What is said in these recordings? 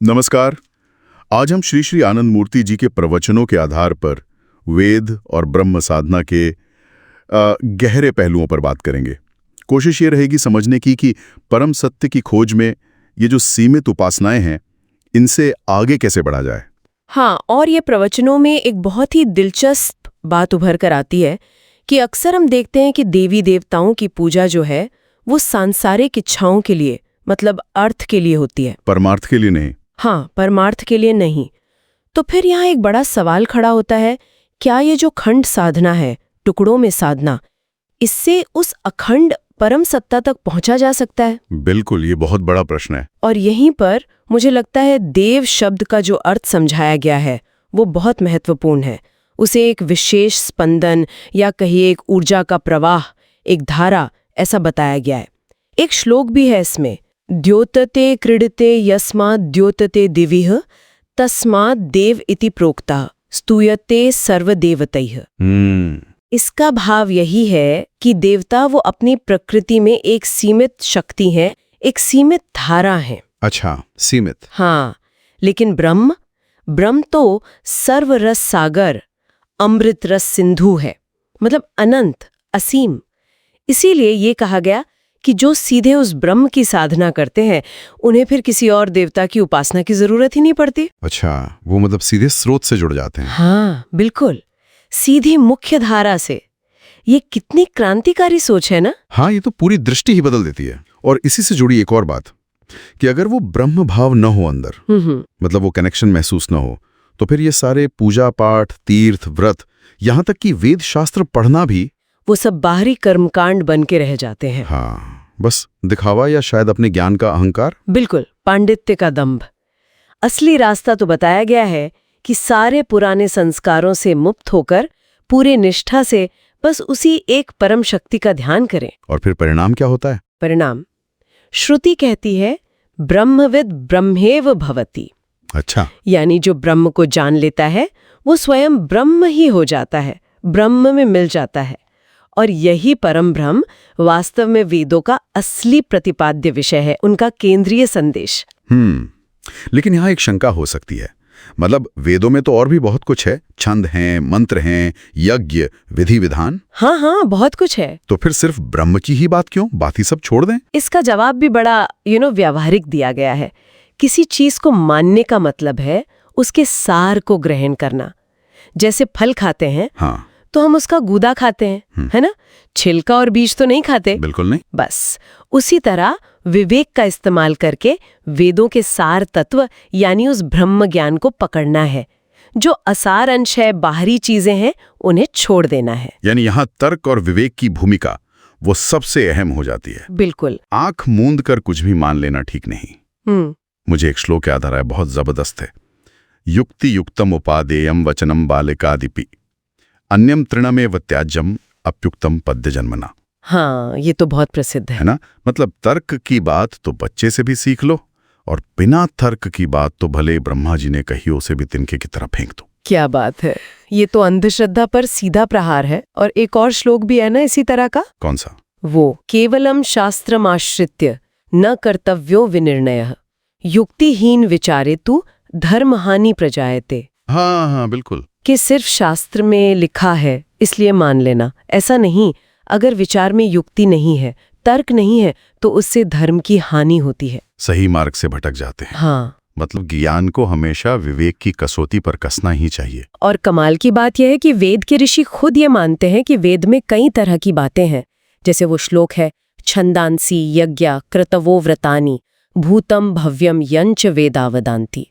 नमस्कार। आज हम श्री श्री आनंद मूर्ति जी के प्रवचनों के आधार पर वेद और ब्रह्म साधना के गहरे पहलुओं पर बात करेंगे। कोशिश ये रहेगी समझने की कि परम सत्य की खोज में ये जो सीमित उपासनाएं हैं, इनसे आगे कैसे बढ़ा जाए। हाँ, और ये प्रवचनों में एक बहुत ही दिलचस्प बात उभर कर आती है कि अक्सर हम देखते हैं कि देवी देवताओं की पूजा जो है वो सांसारिक इच्छाओं के लिए, मतलब अर्थ के लिए होती है, परमार्थ के लिए नहीं। हाँ, परमार्थ के लिए नहीं। तो फिर यहाँ एक बड़ा सवाल खड़ा होता है, क्या ये जो खंड साधना है, टुकड़ों में साधना, इससे उस अखंड परम सत्ता तक पहुंचा जा सकता है? बिल्कुल, ये बहुत बड़ा प्रश्न है। और यहीं पर मुझे लगता है देव शब्द का जो अर्थ समझाया गया है वो बहुत महत्वपूर्ण है। उसे एक विशेष स्पंदन या कहिए एक ऊर्जा का प्रवाह, एक धारा, ऐसा बताया गया है। एक श्लोक भी है इसमें, द्योतते क्रीडते यस्मात् द्योतते दिविः तस्मात् देव इति प्रोक्ता स्तूयते सर्वदेवतैः। इसका भाव यही है कि देवता वो अपनी प्रकृति में एक सीमित शक्ति है, एक सीमित धारा है। अच्छा, सीमित। हाँ, लेकिन ब्रह्म तो सर्वरस सागर, अमृत रस सिंधु है, मतलब अनंत, असीम। इसीलिए ये कहा गया कि जो सीधे उस ब्रह्म की साधना करते हैं उन्हें फिर किसी और देवता की उपासना की जरूरत ही नहीं पड़ती। अच्छा, वो मतलब सीधे स्रोत से जुड़ जाते हैं। हाँ, बिल्कुल, सीधी मुख्य धारा से। ये कितनी क्रांतिकारी सोच है ना। हाँ, ये तो पूरी दृष्टि ही बदल देती है। और इसी से जुड़ी एक और बात कि अगर वो ब्रह्म भाव न हो अंदर, मतलब वो कनेक्शन महसूस न हो, तो फिर ये सारे पूजा पाठ, तीर्थ, व्रत, यहाँ तक कि वेद शास्त्र पढ़ना भी, वो सब बाहरी कर्मकांड बन के रह जाते हैं। हाँ, बस दिखावा या शायद अपने ज्ञान का अहंकार। बिल्कुल, पांडित्य का दंभ। असली रास्ता तो बताया गया है कि सारे पुराने संस्कारों से मुक्त होकर पूरे निष्ठा से बस उसी एक परम शक्ति का ध्यान करें। और फिर परिणाम क्या होता है? परिणाम, श्रुति कहती है ब्रह्मविद ब्रह्मेव भवति। अच्छा, यानी जो ब्रह्म को जान लेता है वो स्वयं ब्रह्म ही हो जाता है, ब्रह्म में मिल जाता है। और यही परम ब्रह्म वास्तव में वेदों का असली प्रतिपाद्य विषय है, उनका केंद्रीय संदेश। लेकिन यहाँ एक शंका हो सकती है। मतलब वेदों में तो और भी बहुत कुछ है, छंद हैं, मंत्र हैं, यज्ञ, विधि विधान। हाँ, बहुत कुछ है। तो फिर सिर्फ ब्रह्म की ही बात क्यों, बाकी सब छोड़ दें? इसका जवाब भी बड़ा व्यावहारिक दिया गया है। किसी चीज को मानने का मतलब है उसके सार को ग्रहण करना। जैसे फल खाते हैं, हाँ, तो हम उसका गूदा खाते हैं, है ना, छिलका और बीज तो नहीं खाते। बिल्कुल नहीं। बस उसी तरह विवेक का इस्तेमाल करके वेदों के सार तत्व यानी उस ब्रह्म ज्ञान को पकड़ना है। जो असार अंश है, बाहरी चीजें हैं, उन्हें छोड़ देना है। यानी यहाँ तर्क और विवेक की भूमिका वो सबसे अहम हो जाती है। बिल्कुल, आंख मूंद कर कुछ भी मान लेना ठीक नहीं। मुझे एक श्लोक याद आ रहा है, बहुत जबरदस्त है। युक्ति युक्तम उपादेयम वचनम बालिकादिपि अन्यम तृणमेव त्याज्यम अप्युक्तम पद्य जन्मना। हाँ, ये तो बहुत प्रसिद्ध है ना। मतलब तर्क की बात तो बच्चे से भी सीख लो, और बिना तर्क की बात तो भले ब्रह्मा जी ने कही उसे भी तिनके की तरह फेंक दो। क्या बात है, ये तो अंधश्रद्धा पर सीधा प्रहार है। और एक और श्लोक भी है ना इसी तरह का। कौन सा? वो केवलम शास्त्रमाश्रित्य न कर्तव्यो विनिर्णयः युक्तिहीन विचारेतु धर्महानि प्रजायते। हाँ, बिल्कुल, कि सिर्फ शास्त्र में लिखा है इसलिए मान लेना, ऐसा नहीं। अगर विचार में युक्ति नहीं है, तर्क नहीं है, तो उससे धर्म की हानि होती है, सही मार्ग से भटक जाते हैं। हाँ, मतलब ज्ञान को हमेशा विवेक की कसौटी पर कसना ही चाहिए। और कमाल की बात यह है कि वेद के ऋषि खुद ये मानते हैं कि वेद में कई तरह की बातें हैं। जैसे वो श्लोक है, छंदांसी यज्ञ क्रतवो व्रतानि भूतम भव्यम यंच वेदावदान्ति।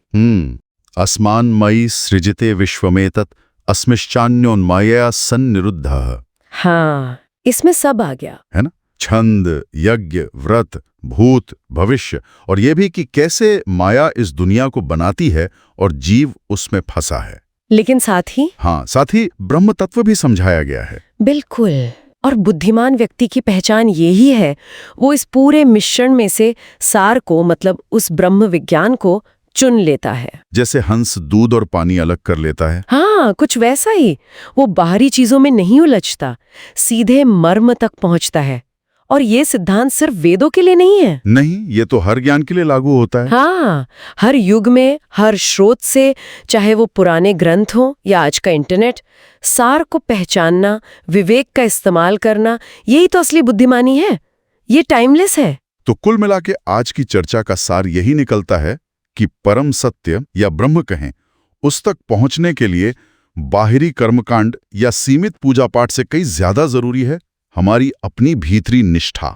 अस्मान्मयी सृजिते विश्वमेतत् अस्मिश्चान्योन्मायया सन्निरुद्धः। हाँ, इसमें सब आ गया है ना। छंद, यज्ञ, व्रत, भूत, भविष्य, और ये भी कि कैसे माया इस दुनिया को बनाती है और जीव उसमें फंसा है। लेकिन साथ ही ब्रह्म तत्व भी समझाया गया है। बिल्कुल। और बुद्धिमान व्यक्ति की पहचान यही है, वो इस पूरे मिश्रण में से सार को, मतलब उस ब्रह्म विज्ञान को चुन लेता है। जैसे हंस दूध और पानी अलग कर लेता है। हाँ, कुछ वैसा ही। वो बाहरी चीजों में नहीं उलझता, सीधे मर्म तक पहुंचता है। और ये सिद्धांत सिर्फ वेदों के लिए नहीं है। नहीं, ये तो हर ज्ञान के लिए लागू होता है। हाँ, हर युग में, हर स्रोत से, चाहे वो पुराने ग्रंथ हो या आज का इंटरनेट, सार को पहचानना, विवेक का इस्तेमाल करना, यही तो असली बुद्धिमानी है। ये टाइमलेस है। तो कुल मिला के आज की चर्चा का सार यही निकलता है कि परम सत्य या ब्रह्म कहें, उस तक पहुंचने के लिए बाहरी कर्मकांड या सीमित पूजा पाठ से कई ज्यादा जरूरी है हमारी अपनी भीतरी निष्ठा,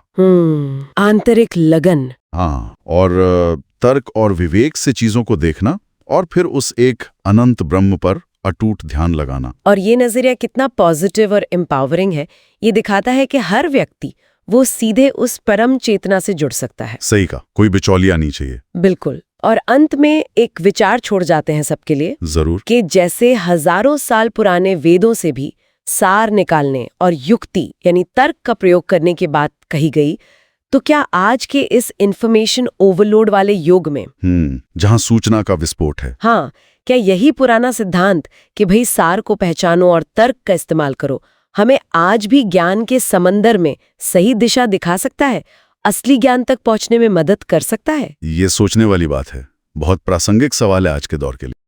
आंतरिक लगन। हाँ, और तर्क और विवेक से चीजों को देखना और फिर उस एक अनंत ब्रह्म पर अटूट ध्यान लगाना। और ये नजरिया कितना पॉजिटिव और एम्पावरिंग है। ये दिखाता है कि हर व्यक्ति वो सीधे उस परम चेतना से जुड़ सकता है। सही का, कोई बिचौलिया नहीं चाहिए। बिल्कुल। और अंत में एक विचार छोड़ जाते हैं सबके लिए, जरूर, कि जैसे हजारों साल पुराने वेदों से भी सार निकालने और युक्ति यानी तर्क का प्रयोग करने की बात कही गई, तो क्या आज के इस इंफॉर्मेशन ओवरलोड वाले युग में, जहां सूचना का विस्फोट है, हाँ, क्या यही पुराना सिद्धांत कि भाई सार को पहचानो और तर्क का इस्तेमाल करो, हमें आज भी ज्ञान के समंदर में सही दिशा दिखा सकता है, असली ज्ञान तक पहुंचने में मदद कर सकता है? ये सोचने वाली बात है। बहुत प्रासंगिक सवाल है आज के दौर के लिए।